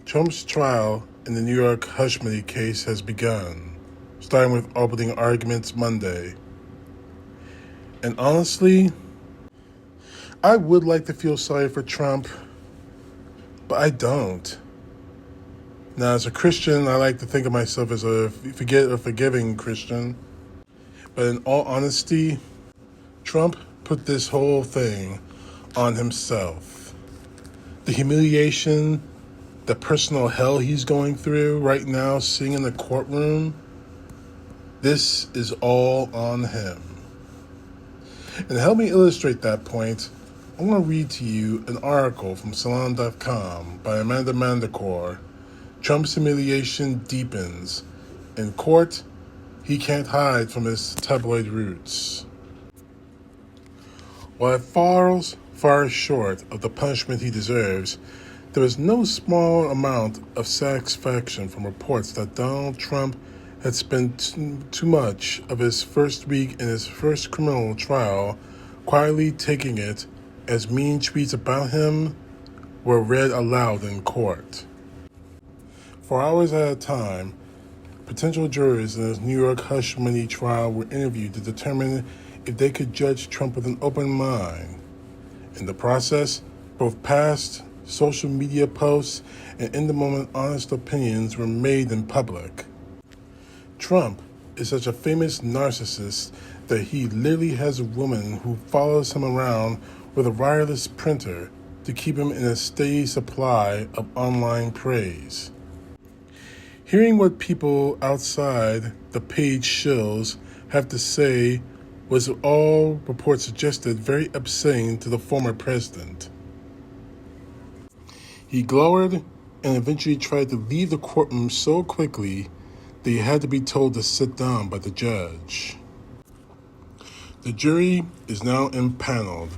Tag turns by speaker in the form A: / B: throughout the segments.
A: Trump's trial in the New York hush money case has begun, starting with opening arguments Monday. And honestly, I would like to feel sorry for Trump, but I don't. Now, as a Christian, I like to think of myself as a forgiving Christian. But in all honesty, Trump put this whole thing on himself. The humiliation, the personal hell he's going through right now, sitting in the courtroom, this is all on him. And to help me illustrate that point, I want to read to you an article from Salon.com by Amanda Mandacore. Trump's humiliation deepens. In court, he can't hide from his tabloid roots. While it falls far short of the punishment he deserves, there is no small amount of satisfaction from reports that Donald Trump had spent too much of his first week in his first criminal trial quietly taking it as mean tweets about him were read aloud in court. For hours at a time, potential jurors in his New York hush money trial were interviewed to determine if they could judge Trump with an open mind. In the process, both past social media posts and in-the-moment honest opinions were made in public. Trump is such a famous narcissist that he literally has a woman who follows him around with a wireless printer to keep him in a steady supply of online praise. Hearing what people outside the page shills have to say was all reports suggested very upsetting to the former president. He glowered and eventually tried to leave the courtroom so quickly that he had to be told to sit down by the judge. The jury is now impaneled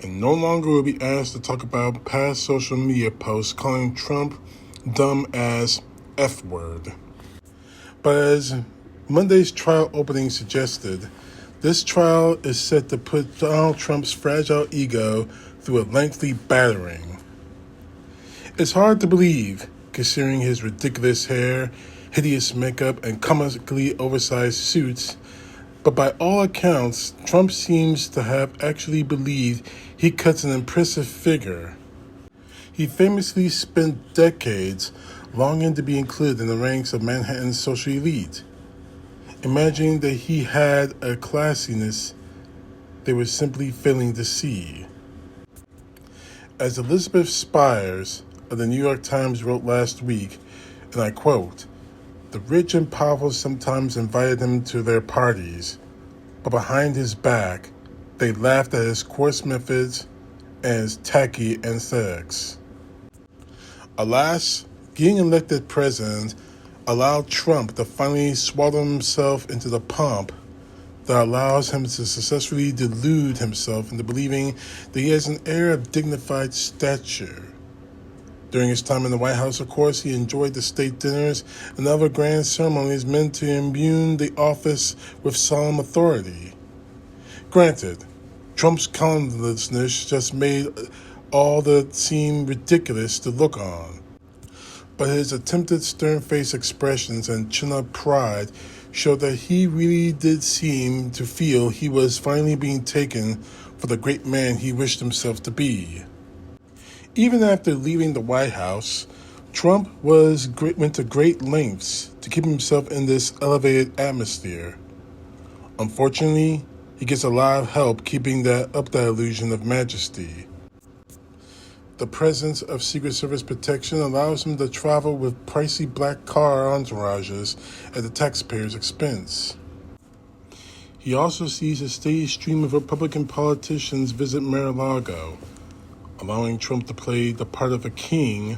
A: and no longer will be asked to talk about past social media posts calling Trump dumb as F-word. But as Monday's trial opening suggested, this trial is set to put Donald Trump's fragile ego through a lengthy battering. It's hard to believe, considering his ridiculous hair, hideous makeup, and comically oversized suits, but by all accounts, Trump seems to have actually believed he cuts an impressive figure. He famously spent decades longing to be included in the ranks of Manhattan's social elite, imagining that he had a classiness they were simply failing to see. As Elizabeth Spires of the New York Times wrote last week, and I quote, "The rich and powerful sometimes invited him to their parties, but behind his back, they laughed at his coarse methods and his tacky aesthetics." Alas, getting elected president allowed Trump to finally swallow himself into the pomp that allows him to successfully delude himself into believing that he has an air of dignified stature. During his time in the White House, of course, he enjoyed the state dinners and other grand ceremonies meant to imbue the office with solemn authority. Granted, Trump's colorlessness just made all that seem ridiculous to look on. But his attempted stern-faced expressions and chin-up pride showed that he really did seem to feel he was finally being taken for the great man he wished himself to be. Even after leaving the White House, Trump went to great lengths to keep himself in this elevated atmosphere. Unfortunately, he gets a lot of help keeping that illusion of majesty. The presence of Secret Service protection allows him to travel with pricey black car entourages at the taxpayer's expense. He also sees a steady stream of Republican politicians visit Mar-a-Lago, allowing Trump to play the part of a king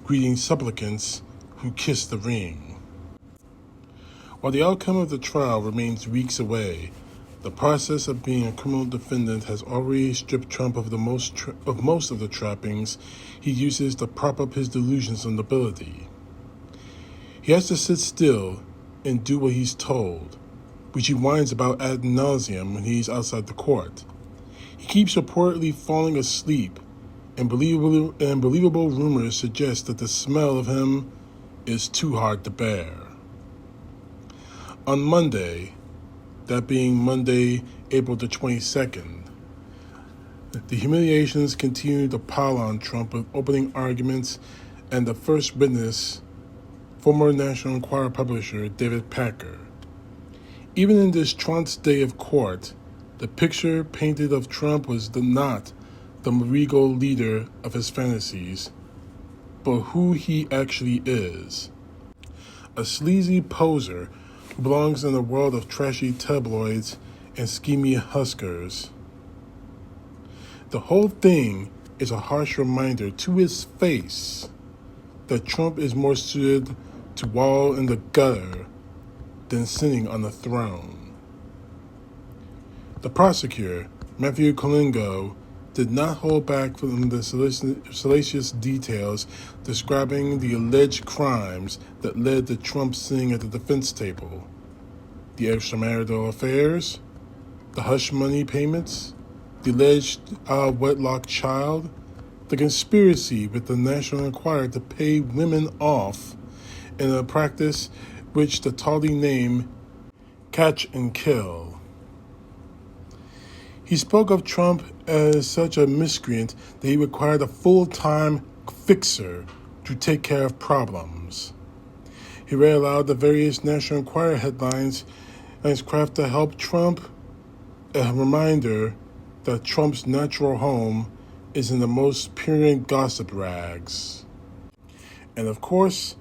A: greeting supplicants who kiss the ring. While the outcome of the trial remains weeks away, the process of being a criminal defendant has already stripped Trump of most of the trappings he uses to prop up his delusions of nobility. He has to sit still and do what he's told, which he whines about ad nauseum when he's outside the court. He keeps reportedly falling asleep and believable rumors suggest that the smell of him is too hard to bear. On Monday, that being Monday, April the 22nd, the humiliations continued to pile on Trump with opening arguments, and the first witness, former National Enquirer publisher David Packer. Even in this trance day of court, the picture painted of Trump was not the regal leader of his fantasies, but who he actually is. A sleazy poser who belongs in a world of trashy tabloids and schemy huskers. The whole thing is a harsh reminder to his face that Trump is more suited to wallow in the gutter than sitting on the throne. The prosecutor, Matthew Colingo, did not hold back from the salacious details describing the alleged crimes that led to Trump sitting at the defense table. The extramarital affairs, the hush money payments, the alleged wedlock child, the conspiracy with the National Enquirer to pay women off in a practice which the tawdry name catch and kill. He spoke of Trump as such a miscreant that he required a full-time fixer to take care of problems. He read aloud the various National Enquirer headlines and his craft to help Trump, a reminder that Trump's natural home is in the most purulent gossip rags. And of course,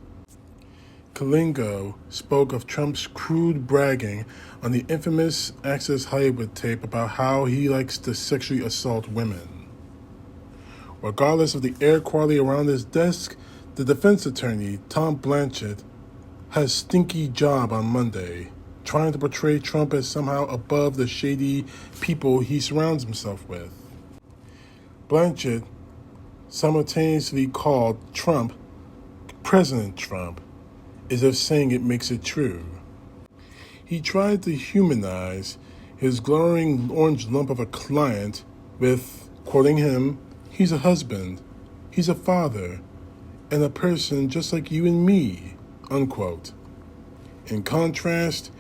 A: Colingo spoke of Trump's crude bragging on the infamous Access Hollywood tape about how he likes to sexually assault women. Regardless of the air quality around his desk, the defense attorney, Tom Blanchett, had a stinky job on Monday, trying to portray Trump as somehow above the shady people he surrounds himself with. Blanchett simultaneously called Trump President Trump, as if saying it makes it true. He tried to humanize his glowering orange lump of a client with, quoting him, "He's a husband, he's a father, and a person just like you and me," unquote. In contrast,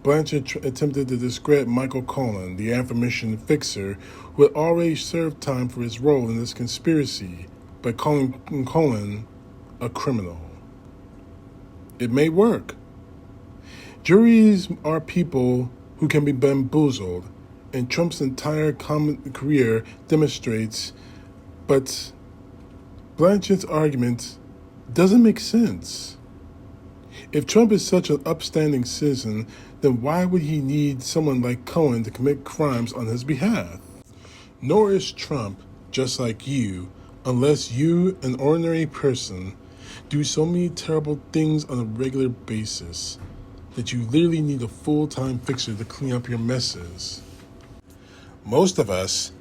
A: Blanchett attempted to discredit Michael Cohen, the aforementioned fixer, who had already served time for his role in this conspiracy, by calling Cohen a criminal. It may work. Juries are people who can be bamboozled, and Trump's entire career demonstrates, but Blanchett's argument doesn't make sense. If Trump is such an upstanding citizen, then why would he need someone like Cohen to commit crimes on his behalf? Nor is Trump just like you, unless you, an ordinary person, do so many terrible things on a regular basis that you literally need a full-time fixer to clean up your messes. Most of us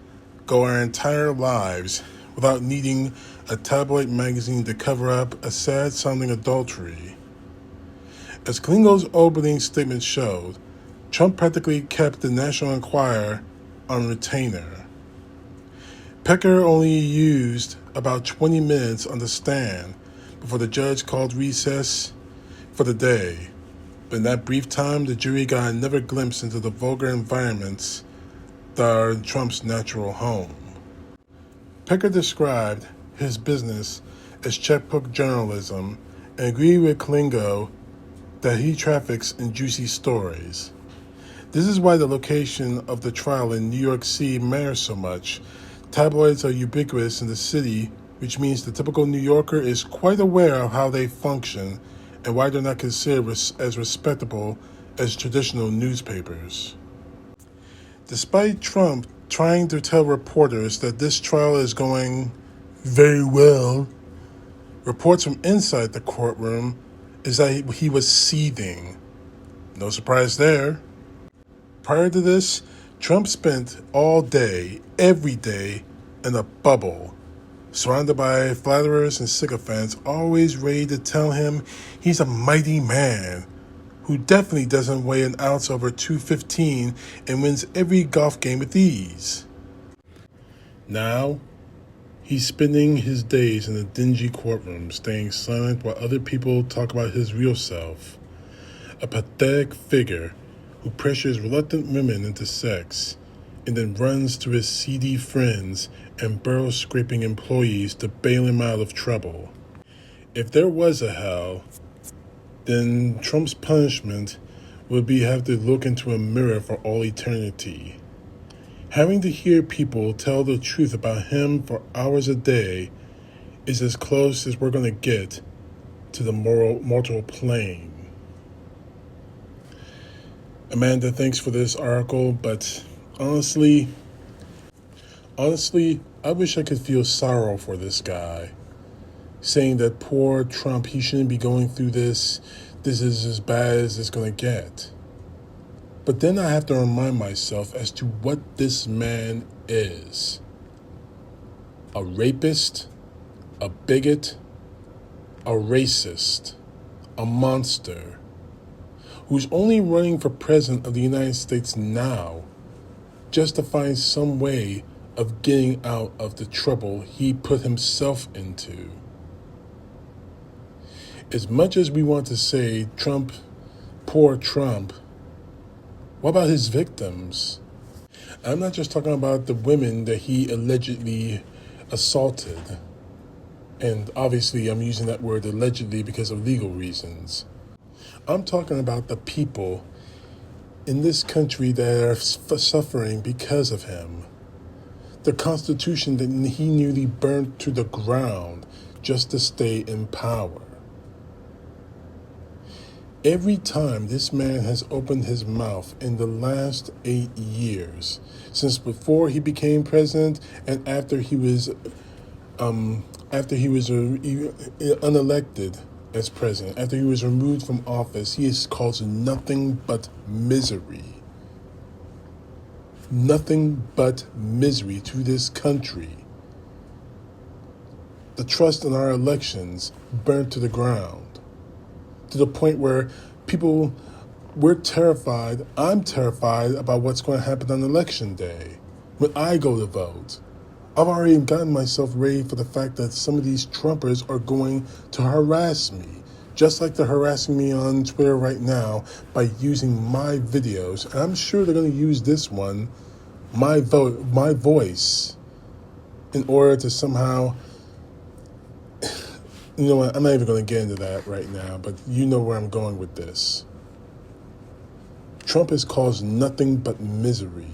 A: go our entire lives without needing a tabloid magazine to cover up a sad-sounding adultery. As Colingo's opening statement showed, Trump practically kept the National Enquirer on retainer. Packer only used about 20 minutes on the stand before the judge called recess for the day. But in that brief time, the jury got another glimpse into the vulgar environments that are Trump's natural home. Packer described his business as checkbook journalism and agreed with Colingo that he traffics in juicy stories. This is why the location of the trial in New York City matters so much. Tabloids are ubiquitous in the city, which means the typical New Yorker is quite aware of how they function and why they're not considered as respectable as traditional newspapers. Despite Trump trying to tell reporters that this trial is going very well, reports from inside the courtroom is that he was seething. No surprise there. Prior to this, Trump spent all day, every day, in a bubble, surrounded by flatterers and sycophants, always ready to tell him he's a mighty man who definitely doesn't weigh an ounce over 215 and wins every golf game with ease. Now, He's spending his days in a dingy courtroom, staying silent while other people talk about his real self. A pathetic figure who pressures reluctant women into sex and then runs to his seedy friends and barrel-scraping employees to bail him out of trouble. If there was a hell, then Trump's punishment would be have to look into a mirror for all eternity. Having to hear people tell the truth about him for hours a day is as close as we're going to get to the mortal plane. Amanda, thanks for this article, but honestly, I wish I could feel sorrow for this guy. Saying that poor Trump, he shouldn't be going through this. This is as bad as it's going to get. But then I have to remind myself as to what this man is. A rapist, a bigot, a racist, a monster, who's only running for president of the United States now just to find some way of getting out of the trouble he put himself into. As much as we want to say Trump, poor Trump, what about his victims? I'm not just talking about the women that he allegedly assaulted. And obviously I'm using that word allegedly because of legal reasons. I'm talking about the people in this country that are suffering because of him. The Constitution that he nearly burnt to the ground just to stay in power. Every time this man has opened his mouth in the last 8 years, since before he became president and after he was unelected as president, after he was removed from office, he has caused nothing but misery. Nothing but misery to this country. The trust in our elections burnt to the ground. To the point where we're terrified. I'm terrified about what's going to happen on election day when I go to vote. I've already gotten myself ready for the fact that some of these Trumpers are going to harass me, just like they're harassing me on Twitter right now by using my videos. And I'm sure they're going to use this one, my voice, in order to somehow... You know what, I'm not even going to get into that right now, but you know where I'm going with this. Trump has caused nothing but misery,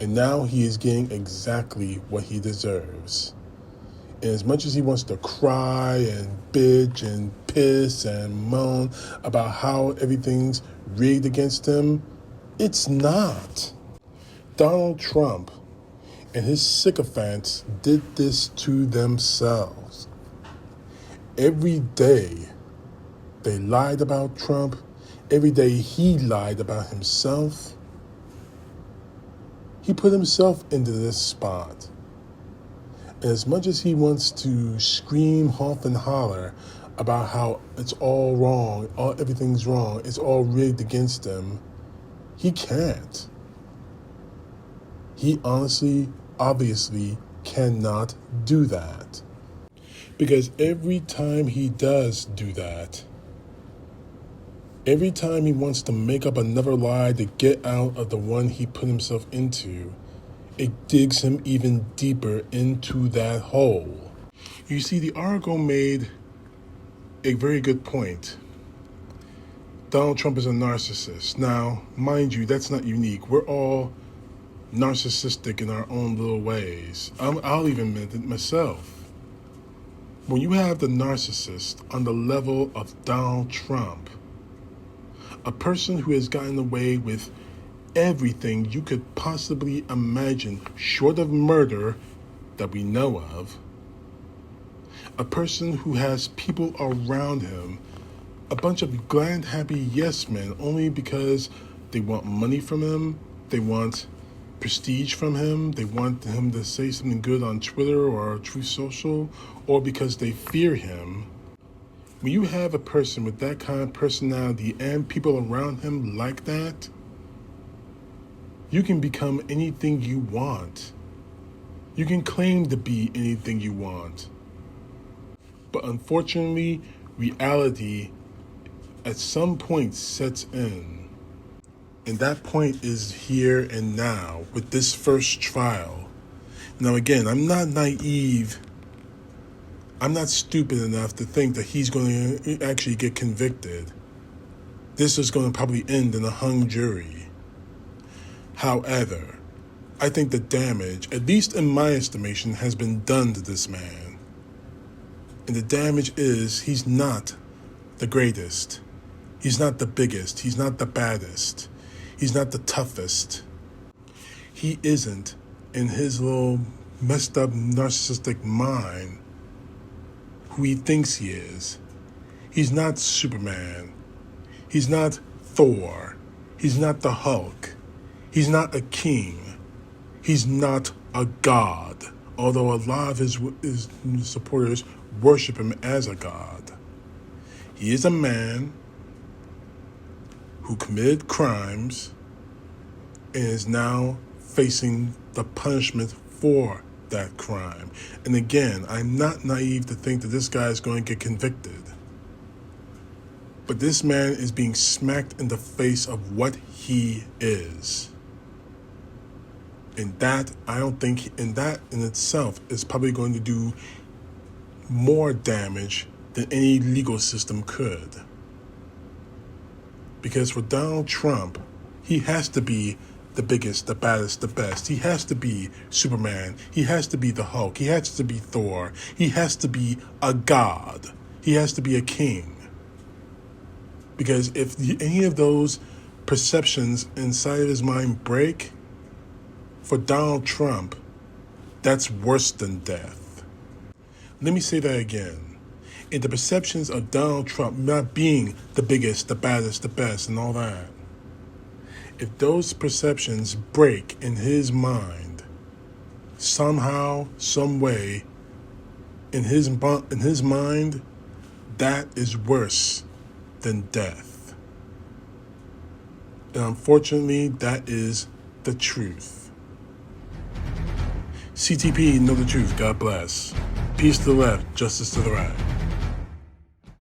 A: and now he is getting exactly what he deserves. And as much as he wants to cry and bitch and piss and moan about how everything's rigged against him, it's not. Donald Trump and his sycophants did this to themselves. Every day they lied about Trump. Every day he lied about himself. He put himself into this spot. And as much as he wants to scream, huff, and holler about how it's all wrong, everything's wrong, it's all rigged against him, he can't. He honestly, obviously cannot do that. Because every time he does do that, every time he wants to make up another lie to get out of the one he put himself into, it digs him even deeper into that hole. You see, the article made a very good point. Donald Trump is a narcissist. Now, mind you, that's not unique. We're all narcissistic in our own little ways. I'll even admit it myself. When you have the narcissist on the level of Donald Trump, a person who has gotten away with everything you could possibly imagine short of murder that we know of, a person who has people around him, a bunch of glad, happy yes men only because they want money from him, they want prestige from him, they want him to say something good on Twitter or Truth Social, or because they fear him. When you have a person with that kind of personality and people around him like that, you can become anything you want. You can claim to be anything you want. But unfortunately, reality at some point sets in. And that point is here and now with this first trial. Now again, I'm not naive. I'm not stupid enough to think that he's going to actually get convicted. This is going to probably end in a hung jury. However, I think the damage, at least in my estimation, has been done to this man. And the damage is he's not the greatest. He's not the biggest. He's not the baddest. He's not the toughest. He isn't, in his little messed up narcissistic mind, who he thinks he is. He's not Superman. He's not Thor. He's not the Hulk. He's not a king. He's not a god, although a lot of his supporters worship him as a god. He is a man who committed crimes and is now facing the punishment for that crime. And again, I'm not naive to think that this guy is going to get convicted. But this man is being smacked in the face of what he is. And that, I don't think, and that in itself is probably going to do more damage than any legal system could. Because for Donald Trump, he has to be the biggest, the baddest, the best. He has to be Superman. He has to be the Hulk. He has to be Thor. He has to be a god. He has to be a king. Because if any of those perceptions inside of his mind break, for Donald Trump, that's worse than death. Let me say that again. In the perceptions of Donald Trump not being the biggest, the baddest, the best, and all that, if those perceptions break in his mind, somehow, some way, in his mind, that is worse than death. And unfortunately, that is the truth. CTP, know the truth. God bless. Peace to the left, justice to the right.